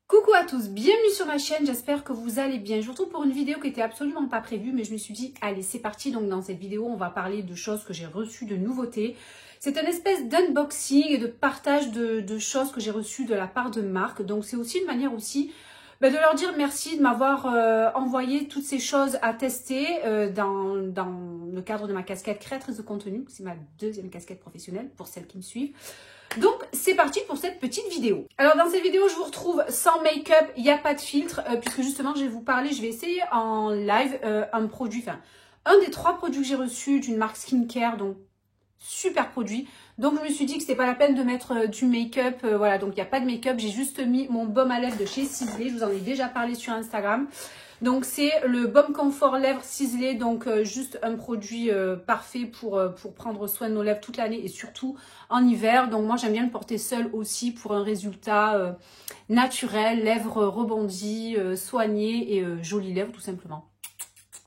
Coucou à tous, bienvenue sur ma chaîne, j'espère que vous allez bien. Je vous retrouve pour une vidéo qui était absolument pas prévue, mais je me suis dit, allez c'est parti. Donc dans cette vidéo, on va parler de choses que j'ai reçues, de nouveautés. C'est une espèce d'unboxing et de partage de choses que j'ai reçues de la part de marques. Donc c'est aussi une manière aussi de leur dire merci de m'avoir envoyé toutes ces choses à tester dans le cadre de ma casquette créatrice de contenu. C'est ma deuxième casquette professionnelle pour celles qui me suivent. Donc c'est parti pour cette petite vidéo. Alors dans cette vidéo je vous retrouve sans make-up, il n'y a pas de filtre puisque justement je vais vous parler, je vais essayer en live un produit, enfin un des 3 produits que j'ai reçus d'une marque skincare, donc super produit. Donc je me suis dit que c'était pas la peine de mettre du make-up, voilà, donc il n'y a pas de make-up, j'ai juste mis mon baume à lèvres de chez Sisley, je vous en ai déjà parlé sur Instagram. Donc c'est le Baume Confort Lèvres Sisley, donc juste un produit parfait pour prendre soin de nos lèvres toute l'année et surtout en hiver. Donc moi j'aime bien le porter seul aussi pour un résultat naturel, lèvres rebondies, soignées et jolies lèvres tout simplement.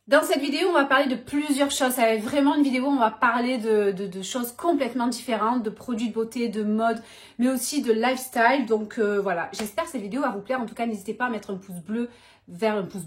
Dans cette vidéo, on va parler de plusieurs choses. Ça va être vraiment une vidéo où on va parler de choses complètement différentes, de produits de beauté, de mode, mais aussi de lifestyle. Donc voilà, j'espère que cette vidéo va vous plaire. En tout cas, n'hésitez pas à mettre un pouce bleu, un pouce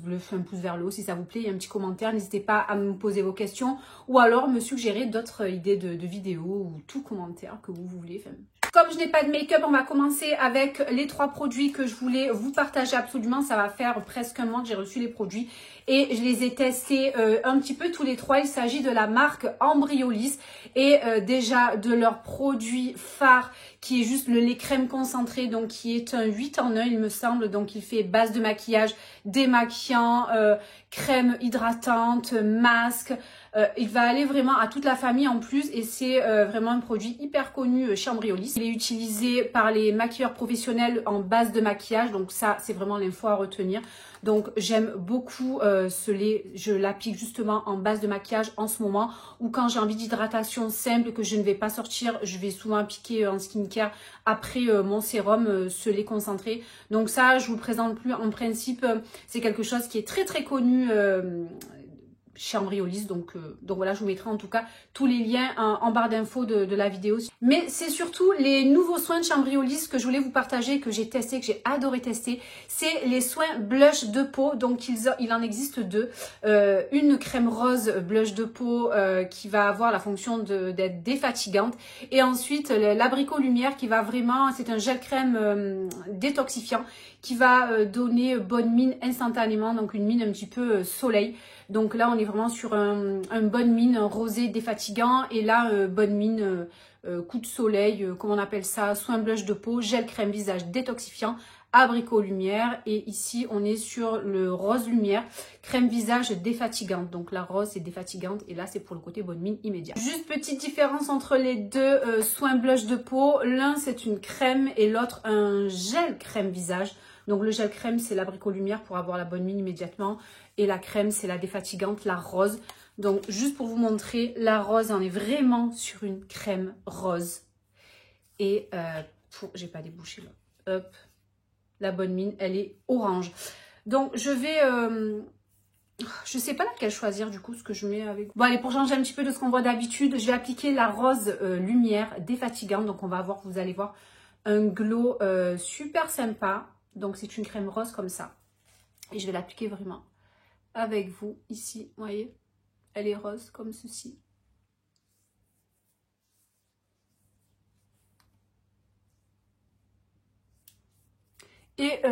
vers le haut si ça vous plaît. Et un petit commentaire, n'hésitez pas à me poser vos questions ou alors me suggérer d'autres idées de vidéos ou tout commentaire que vous voulez. Enfin, comme je n'ai pas de make-up, on va commencer avec les 3 produits que je voulais vous partager absolument. Ça va faire presque un mois que j'ai reçu les produits et je les ai testés un petit peu tous les 3. Il s'agit de la marque Embryolisse et déjà de leur produit phare qui est juste le lait crème concentré, donc qui est un 8 en 1 il me semble. Donc il fait base de maquillage, démaquillant, crème hydratante, masque. Il va aller vraiment à toute la famille en plus et c'est vraiment un produit hyper connu chez Embryolisse. Il est utilisé par les maquilleurs professionnels en base de maquillage, donc ça c'est vraiment l'info à retenir. Donc j'aime beaucoup ce lait, je l'applique justement en base de maquillage en ce moment ou quand j'ai envie d'hydratation simple que je ne vais pas sortir, je vais souvent appliquer en skincare après mon sérum, ce lait concentré. Donc ça je vous le présente plus, en principe c'est quelque chose qui est très très connu chez Embryolisse, donc voilà, je vous mettrai en tout cas tous les liens en barre d'infos de la vidéo. Mais c'est surtout les nouveaux soins de chez Embryolisse que je voulais vous partager, que j'ai testé, que j'ai adoré tester. C'est les soins blush de peau, donc il en existe 2. Une crème rose blush de peau qui va avoir la fonction d'être défatigante. Et ensuite l'abricot lumière qui va vraiment, c'est un gel crème détoxifiant qui va donner bonne mine instantanément, donc une mine un petit peu soleil. Donc là, on est vraiment sur un bonne mine, un rosé défatigant. Et là, bonne mine, coup de soleil, comment on appelle ça, soin blush de peau, gel crème visage détoxifiant, abricot lumière. Et ici, on est sur le rose lumière, crème visage défatigante. Donc la rose, c'est défatigante. Et là, c'est pour le côté bonne mine immédiat. Juste petite différence entre les deux soins blush de peau. L'un, c'est une crème et l'autre, un gel crème visage. Donc le gel crème, c'est l'abricot lumière pour avoir la bonne mine immédiatement. Et la crème, c'est la défatigante, la rose. Donc juste pour vous montrer, la rose, on est vraiment sur une crème rose. Et j'ai pas débouché là. Hop, la bonne mine, elle est orange. Donc je vais... je sais pas laquelle choisir du coup, ce que je mets avec... Bon allez, pour changer un petit peu de ce qu'on voit d'habitude, je vais appliquer la rose lumière défatigante. Donc on va voir, vous allez voir un glow super sympa. Donc c'est une crème rose comme ça. Et je vais l'appliquer vraiment avec vous ici. Vous voyez, elle est rose comme ceci. Et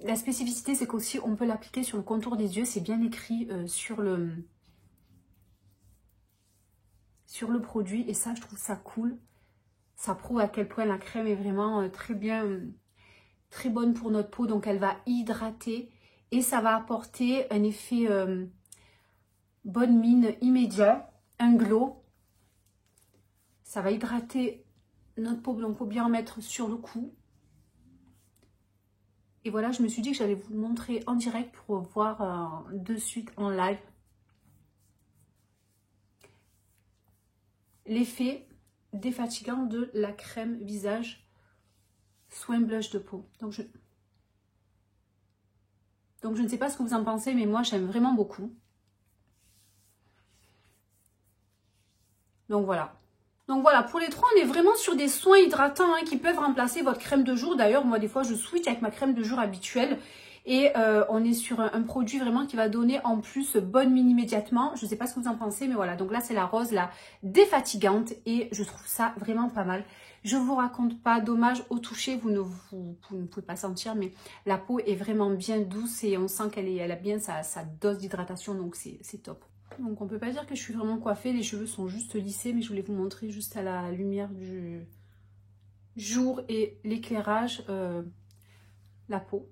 la spécificité, c'est qu'aussi on peut l'appliquer sur le contour des yeux. C'est bien écrit sur le produit. Et ça, je trouve ça cool. Ça prouve à quel point la crème est vraiment très bonne pour notre peau. Donc elle va hydrater et ça va apporter un effet bonne mine immédiat, un glow. Ça va hydrater notre peau, donc il faut bien en mettre sur le cou. Et voilà, je me suis dit que j'allais vous le montrer en direct pour voir de suite en live l'effet défatigant de la crème visage soin blush de peau. Donc je ne sais pas ce que vous en pensez, mais moi j'aime vraiment beaucoup. Donc voilà. Donc voilà, pour les trois, on est vraiment sur des soins hydratants qui peuvent remplacer votre crème de jour. D'ailleurs, moi des fois, je switch avec ma crème de jour habituelle. Et on est sur un produit vraiment qui va donner en plus bonne mine immédiatement. Je ne sais pas ce que vous en pensez, mais voilà. Donc là, c'est la rose, la défatigante. Et je trouve ça vraiment pas mal. Je ne vous raconte pas, dommage au toucher, vous ne pouvez pas sentir, mais la peau est vraiment bien douce et on sent elle a bien sa dose d'hydratation, donc c'est top. Donc on peut pas dire que je suis vraiment coiffée, les cheveux sont juste lissés, mais je voulais vous montrer juste à la lumière du jour et l'éclairage, la peau.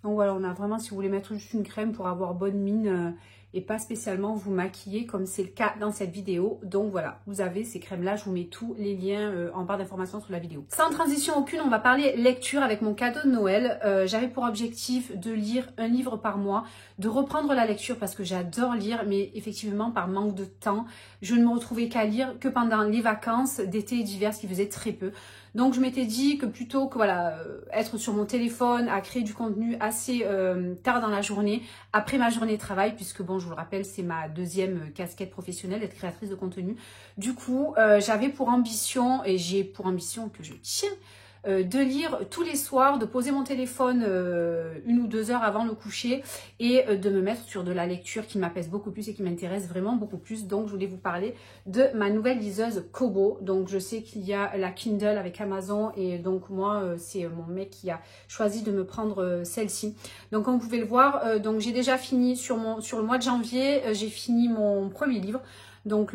Donc voilà, on a vraiment, si vous voulez mettre juste une crème pour avoir bonne mine et pas spécialement vous maquiller comme c'est le cas dans cette vidéo. Donc voilà, vous avez ces crèmes-là, je vous mets tous les liens en barre d'informations sous la vidéo. Sans transition aucune, on va parler lecture avec mon cadeau de Noël. J'avais pour objectif de lire un livre par mois, de reprendre la lecture parce que j'adore lire, mais effectivement par manque de temps, je ne me retrouvais qu'à lire que pendant les vacances d'été et d'hiver, ce qui faisait très peu. Donc je m'étais dit que plutôt que voilà être sur mon téléphone à créer du contenu assez tard dans la journée, après ma journée de travail, puisque bon je vous le rappelle c'est ma deuxième casquette professionnelle d'être créatrice de contenu. Du coup j'avais pour ambition, et j'ai pour ambition que je tiens, de lire tous les soirs, de poser mon téléphone 1 ou 2 heures avant le coucher et de me mettre sur de la lecture qui m'apaise beaucoup plus et qui m'intéresse vraiment beaucoup plus. Donc je voulais vous parler de ma nouvelle liseuse Kobo. Donc je sais qu'il y a la Kindle avec Amazon et donc moi c'est mon mec qui a choisi de me prendre celle-ci. Donc comme vous pouvez le voir, donc j'ai déjà fini sur le mois de janvier, j'ai fini mon premier livre. Donc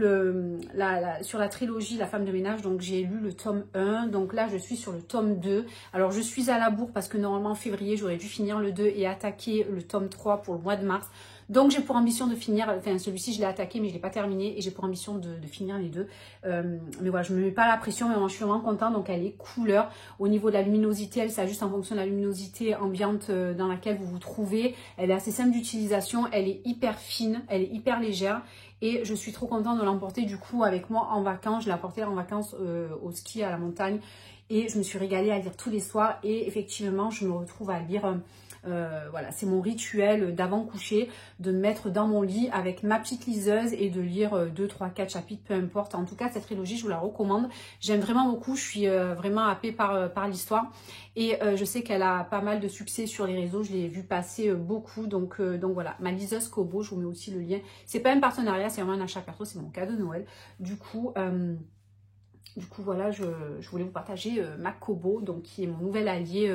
sur la trilogie La femme de ménage, donc j'ai lu le tome 1, donc là je suis sur le tome 2. Alors je suis à la bourre parce que normalement en février j'aurais dû finir le 2 et attaquer le tome 3 pour le mois de mars. Donc j'ai pour ambition de finir, enfin celui-ci je l'ai attaqué mais je ne l'ai pas terminé et j'ai pour ambition de finir les deux. Mais voilà, je ne me mets pas la pression, mais moi, je suis vraiment contente. Donc elle est couleur. Au niveau de la luminosité, elle s'ajuste en fonction de la luminosité ambiante dans laquelle vous vous trouvez. Elle est assez simple d'utilisation, elle est hyper fine, elle est hyper légère. Et je suis trop contente de l'emporter du coup avec moi en vacances. Je l'ai emporté en vacances au ski, à la montagne. Et je me suis régalée à lire tous les soirs. Et effectivement, je me retrouve à lire... voilà, c'est mon rituel d'avant coucher, de me mettre dans mon lit avec ma petite liseuse et de lire 2, 3, 4 chapitres, peu importe. En tout cas, cette trilogie, je vous la recommande. J'aime vraiment beaucoup, je suis vraiment happée par l'histoire. Et je sais qu'elle a pas mal de succès sur les réseaux, je l'ai vu passer beaucoup. Donc voilà, ma liseuse Kobo, je vous mets aussi le lien. C'est pas un partenariat, c'est vraiment un achat perso, c'est mon cadeau de Noël. Du coup voilà, je voulais vous partager ma Kobo, donc qui est mon nouvel allié,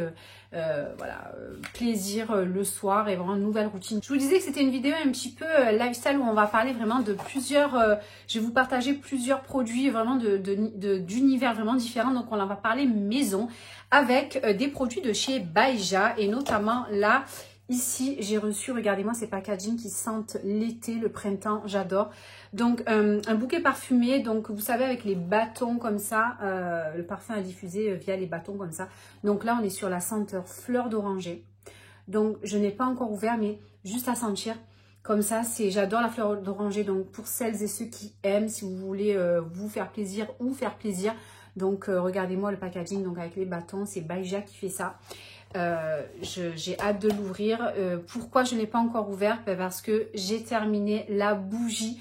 voilà, plaisir le soir et vraiment une nouvelle routine. Je vous disais que c'était une vidéo un petit peu lifestyle où on va parler vraiment de plusieurs, je vais vous partager plusieurs produits vraiment d'univers vraiment différents. Donc on en va parler maison avec des produits de chez Baïja et notamment là, ici, j'ai reçu, regardez-moi ces packaging qui sentent l'été, le printemps, j'adore. Donc, un bouquet parfumé, donc vous savez avec les bâtons comme ça, le parfum à diffuser via les bâtons comme ça. Donc là, on est sur la senteur fleur d'oranger. Donc, je n'ai pas encore ouvert, mais juste à sentir. Comme ça, j'adore la fleur d'oranger. Donc, pour celles et ceux qui aiment, si vous voulez vous faire plaisir ou faire plaisir. Donc, regardez-moi le packaging, donc avec les bâtons, c'est Baïja qui fait ça. J'ai hâte de l'ouvrir. Pourquoi je n'ai pas encore ouvert? Parce que j'ai terminé la bougie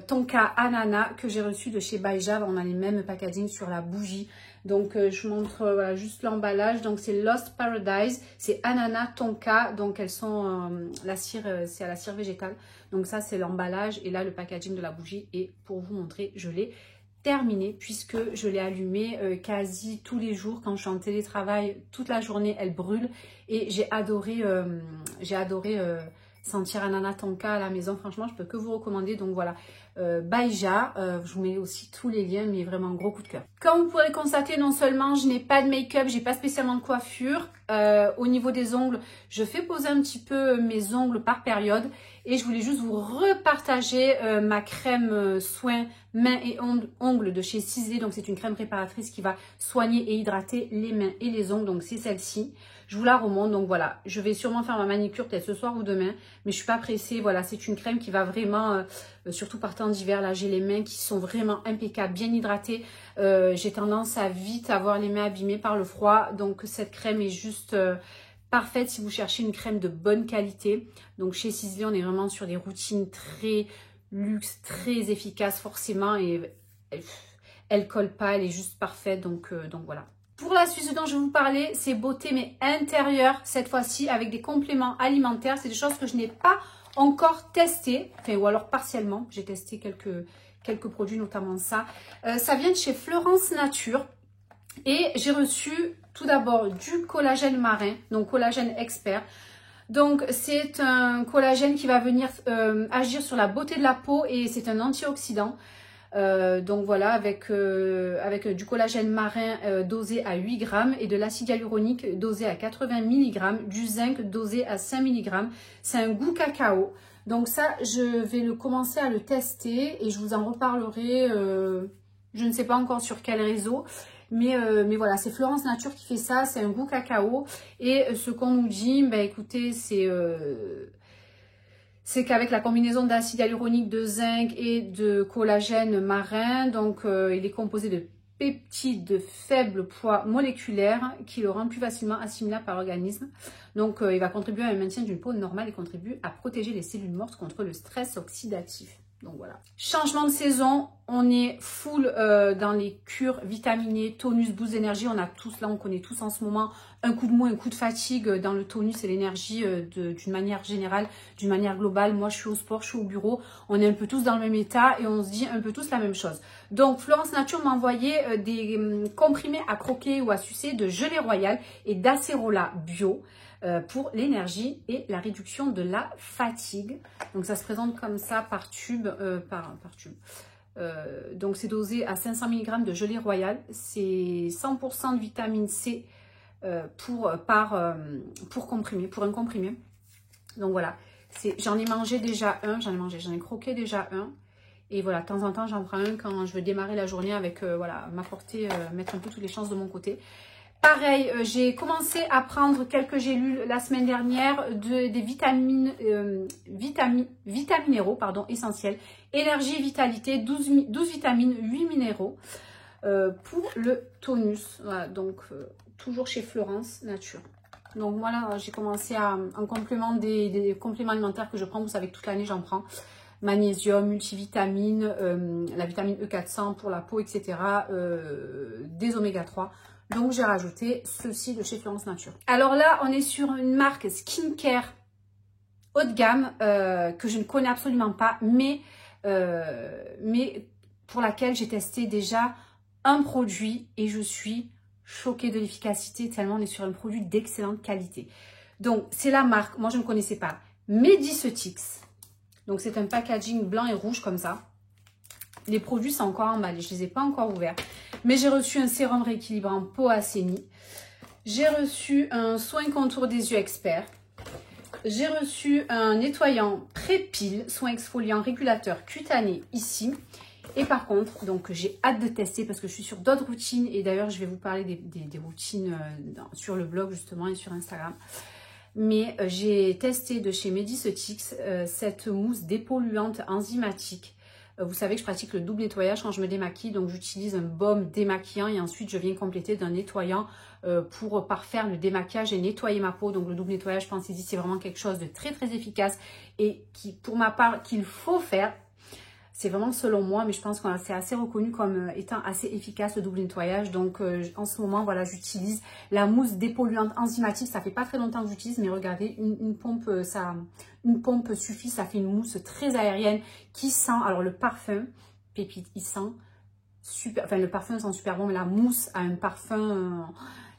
Tonka Ananas que j'ai reçue de chez Baïja. On a les mêmes packaging sur la bougie. Donc je montre voilà, juste l'emballage. Donc c'est Lost Paradise, c'est ananas tonka. Donc elles sont la cire, c'est à la cire végétale. Donc ça c'est l'emballage et là le packaging de la bougie. Et pour vous montrer, je l'ai terminée puisque je l'ai allumée quasi tous les jours quand je suis en télétravail. Toute la journée elle brûle et j'ai adoré sentir ananas tonka à la maison. Franchement je peux que vous recommander. Donc voilà, Baïja, je vous mets aussi tous les liens, mais vraiment gros coup de cœur. Comme vous pourrez constater, non seulement je n'ai pas de make-up, j'ai pas spécialement de coiffure. Au niveau des ongles, je fais poser un petit peu mes ongles par période. Et je voulais juste vous repartager ma crème soin mains et ongles de chez Sisley. Donc c'est une crème réparatrice qui va soigner et hydrater les mains et les ongles. Donc c'est celle-ci. Je vous la remonte. Donc voilà, je vais sûrement faire ma manicure peut-être ce soir ou demain. Mais je suis pas pressée. Voilà, c'est une crème qui va vraiment, surtout par temps d'hiver, là j'ai les mains qui sont vraiment impeccables, bien hydratées. J'ai tendance à vite avoir les mains abîmées par le froid. Donc cette crème est juste... parfaite si vous cherchez une crème de bonne qualité. Donc chez Sisley, on est vraiment sur des routines très luxe, très efficaces forcément. Et Elle colle pas, elle est juste parfaite. Donc voilà. Pour la suite, ce dont je vais vous parler, c'est beauté mais intérieure. Cette fois-ci avec des compléments alimentaires. C'est des choses que je n'ai pas encore testées. Enfin, ou alors partiellement. J'ai testé quelques produits, notamment ça. Ça vient de chez Florence Nature. Et j'ai reçu tout d'abord du collagène marin. Donc collagène expert. Donc, c'est un collagène qui va venir agir sur la beauté de la peau et c'est un antioxydant. Donc voilà, avec du collagène marin dosé à 8 grammes et de l'acide hyaluronique dosé à 80 mg, du zinc dosé à 5 mg. C'est un goût cacao. Donc ça, je vais commencer à le tester et je vous en reparlerai, je ne sais pas encore sur quel réseau. Mais voilà, c'est Florence Nature qui fait ça, c'est un goût cacao. Et ce qu'on nous dit, bah écoutez, c'est qu'avec la combinaison d'acide hyaluronique, de zinc et de collagène marin, donc il est composé de peptides de faible poids moléculaire qui le rendent plus facilement assimilable par l'organisme. Donc il va contribuer à un maintien d'une peau normale et contribue à protéger les cellules mortes contre le stress oxydatif. Donc voilà. Changement de saison, on est full dans les cures vitaminées, tonus, boost d'énergie. On a tous, là on connaît tous en ce moment, un coup de mou, un coup de fatigue dans le tonus et l'énergie d'une manière générale, d'une manière globale. Moi je suis au sport, je suis au bureau, on est un peu tous dans le même état et on se dit un peu tous la même chose. Donc Florence Nature m'a envoyé des comprimés à croquer ou à sucer de gelée royale et d'acérola bio. Pour l'énergie et la réduction de la fatigue. Donc ça se présente comme ça par tube. Donc c'est dosé à 500 mg de gelée royale. C'est 100% de vitamine C pour un comprimé. Donc voilà, j'en ai mangé déjà un, j'en ai croqué déjà un. Et voilà, de temps en temps j'en prends un quand je veux démarrer la journée avec, voilà, m'apporter, mettre un peu toutes les chances de mon côté. Pareil, j'ai commencé à prendre quelques gélules la semaine dernière des vitamines, vitaminéraux essentiels. Énergie et vitalité, 12 vitamines, 8 minéraux pour le tonus. Voilà, donc toujours chez Florence Nature. Donc voilà, j'ai commencé en complément des compléments alimentaires que je prends. Vous savez que toute l'année j'en prends. Magnésium, multivitamine, la vitamine E400 pour la peau, etc. Des oméga 3. Donc, j'ai rajouté ceci de chez Florence Nature. Alors là, on est sur une marque skincare haut de gamme que je ne connais absolument pas, mais pour laquelle j'ai testé déjà un produit et je suis choquée de l'efficacité tellement on est sur un produit d'excellente qualité. Donc, c'est la marque, moi je ne connaissais pas, Medicetix. Donc, c'est un packaging blanc et rouge comme ça. Les produits sont encore emballés, je ne les ai pas encore ouverts. Mais j'ai reçu un sérum rééquilibrant peau assainie. J'ai reçu un soin contour des yeux expert. J'ai reçu un nettoyant pré-pile, soin exfoliant régulateur cutané ici. Et par contre, donc j'ai hâte de tester parce que je suis sur d'autres routines. Et d'ailleurs, je vais vous parler des routines sur le blog justement et sur Instagram. Mais j'ai testé de chez Medicetix cette mousse dépolluante enzymatique. Vous savez que je pratique le double nettoyage quand je me démaquille, donc j'utilise un baume démaquillant et ensuite je viens compléter d'un nettoyant pour parfaire le démaquillage et nettoyer ma peau. Donc le double nettoyage, je pense ici, c'est vraiment quelque chose de très très efficace et qui, pour ma part, qu'il faut faire. C'est vraiment selon moi, mais je pense que c'est assez reconnu comme étant assez efficace le double nettoyage. Donc en ce moment, voilà, j'utilise la mousse dépolluante enzymatique. Ça fait pas très longtemps que j'utilise, mais regardez, une pompe suffit. Ça fait une mousse très aérienne qui sent, alors le parfum, pépite, il sent super, enfin le parfum sent super bon, mais la mousse a un parfum...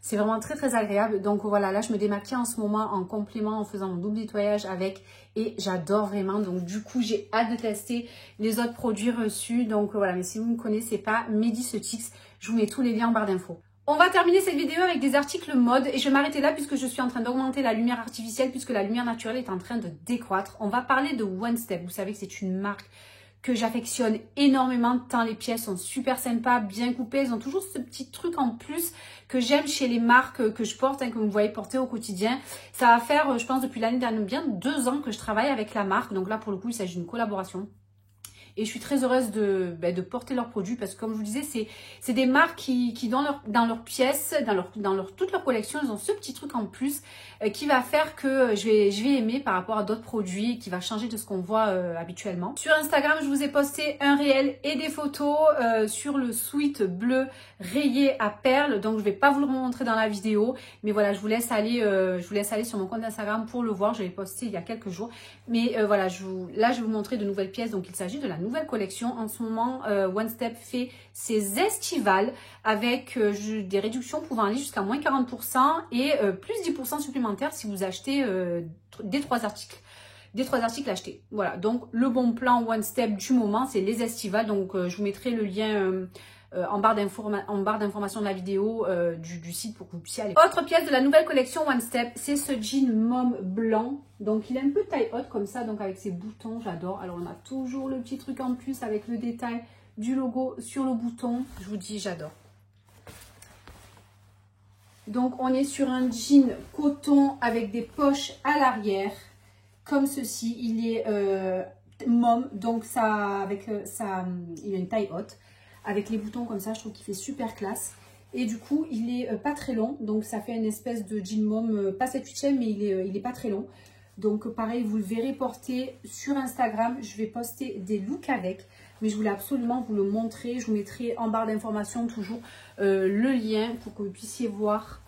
c'est vraiment très très agréable. Donc voilà, là je me démaquille en ce moment en complément en faisant mon double nettoyage avec et j'adore vraiment. Donc du coup j'ai hâte de tester les autres produits reçus. Donc voilà, mais si vous ne connaissez pas Medicetix, je vous mets tous les liens en barre d'infos. On va terminer cette vidéo avec des articles mode et je vais m'arrêter là puisque je suis en train d'augmenter la lumière artificielle puisque la lumière naturelle est en train de décroître. On va parler de One Step. Vous savez que c'est une marque que j'affectionne énormément tant les pièces sont super sympas, bien coupées. Elles ont toujours ce petit truc en plus que j'aime chez les marques que je porte, que vous me voyez porter au quotidien. Ça va faire, je pense, depuis l'année dernière, bien 2 ans que je travaille avec la marque. Donc là, pour le coup, il s'agit d'une collaboration. Et je suis très heureuse de porter leurs produits parce que comme je vous disais, c'est des marques qui dans leurs pièces, toute leur collection, ils ont ce petit truc en plus qui va faire que je vais aimer par rapport à d'autres produits, qui va changer de ce qu'on voit habituellement. Sur Instagram, je vous ai posté un réel et des photos sur le sweat bleu rayé à perles. Donc je vais pas vous le montrer dans la vidéo, mais voilà, je vous laisse aller sur mon compte Instagram pour le voir. Je l'ai posté il y a quelques jours. Mais voilà, là je vais vous montrer de nouvelles pièces. Donc il s'agit de la nouvelle collection. En ce moment, One Step fait ses estivales avec des réductions pouvant aller jusqu'à moins 40% et plus 10% supplémentaires si vous achetez des 3 articles. Des 3 articles achetés. Voilà, donc le bon plan One Step du moment, c'est les estivales. Donc je vous mettrai le lien en barre d'information de la vidéo du site pour que vous puissiez aller. Autre pièce de la nouvelle collection One Step, c'est ce jean mauve blanc. Donc il est un peu taille haute comme ça, donc avec ses boutons, j'adore. Alors on a toujours le petit truc en plus avec le détail du logo sur le bouton. Je vous dis, j'adore. Donc on est sur un jean coton avec des poches à l'arrière, comme ceci. Il est mauve, donc ça, il a une taille haute. Avec les boutons comme ça, je trouve qu'il fait super classe. Et du coup, il est pas très long, donc ça fait une espèce de jean mauve, pas 7/8e, mais il est pas très long. Donc pareil, vous le verrez porter sur Instagram. Je vais poster des looks avec, mais je voulais absolument vous le montrer. Je vous mettrai en barre d'informations toujours le lien pour que vous puissiez voir.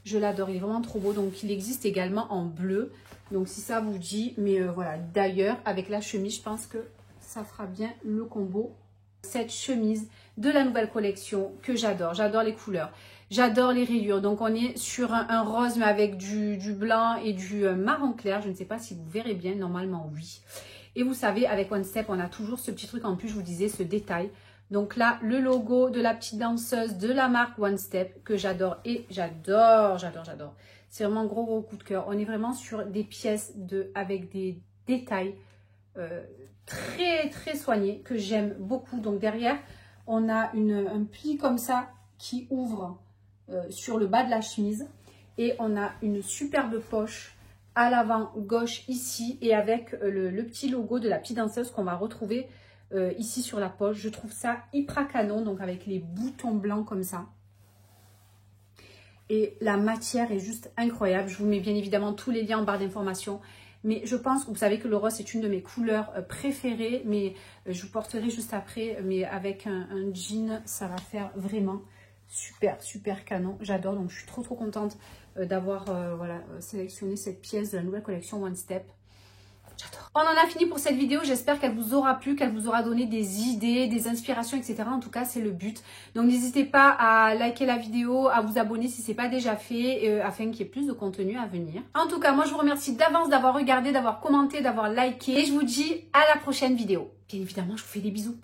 Je l'adore, il est vraiment trop beau. Donc il existe également en bleu. Donc si ça vous dit, mais voilà. D'ailleurs, avec la chemise, je pense que ça fera bien le combo. Cette chemise de la nouvelle collection que j'adore. J'adore les couleurs. J'adore les rayures. Donc on est sur un rose mais avec du blanc et du marron clair. Je ne sais pas si vous verrez bien. Normalement oui. Et vous savez, avec One Step, on a toujours ce petit truc en plus. Je vous disais, ce détail. Donc là, le logo de la petite danseuse de la marque One Step que j'adore. Et j'adore. C'est vraiment gros coup de cœur. On est vraiment sur des pièces avec des détails très soignés que j'aime beaucoup. Donc derrière, on a un pli comme ça qui ouvre sur le bas de la chemise. Et on a une superbe poche à l'avant gauche ici. Et avec le petit logo de la petite danseuse qu'on va retrouver ici sur la poche. Je trouve ça hyper canon. Donc avec les boutons blancs comme ça. Et la matière est juste incroyable. Je vous mets bien évidemment tous les liens en barre d'informations. Mais je pense que vous savez que le rose est une de mes couleurs préférées. Mais je vous porterai juste après. Mais avec un jean, ça va faire vraiment super canon. J'adore. Donc je suis trop contente d'avoir sélectionné cette pièce de la nouvelle collection One Step. J'adore. On en a fini pour cette vidéo. J'espère qu'elle vous aura plu, qu'elle vous aura donné des idées, des inspirations, etc. En tout cas, c'est le but. Donc, n'hésitez pas à liker la vidéo, à vous abonner si ce n'est pas déjà fait, afin qu'il y ait plus de contenu à venir. En tout cas, moi, je vous remercie d'avance d'avoir regardé, d'avoir commenté, d'avoir liké. Et je vous dis à la prochaine vidéo. Bien évidemment, je vous fais des bisous.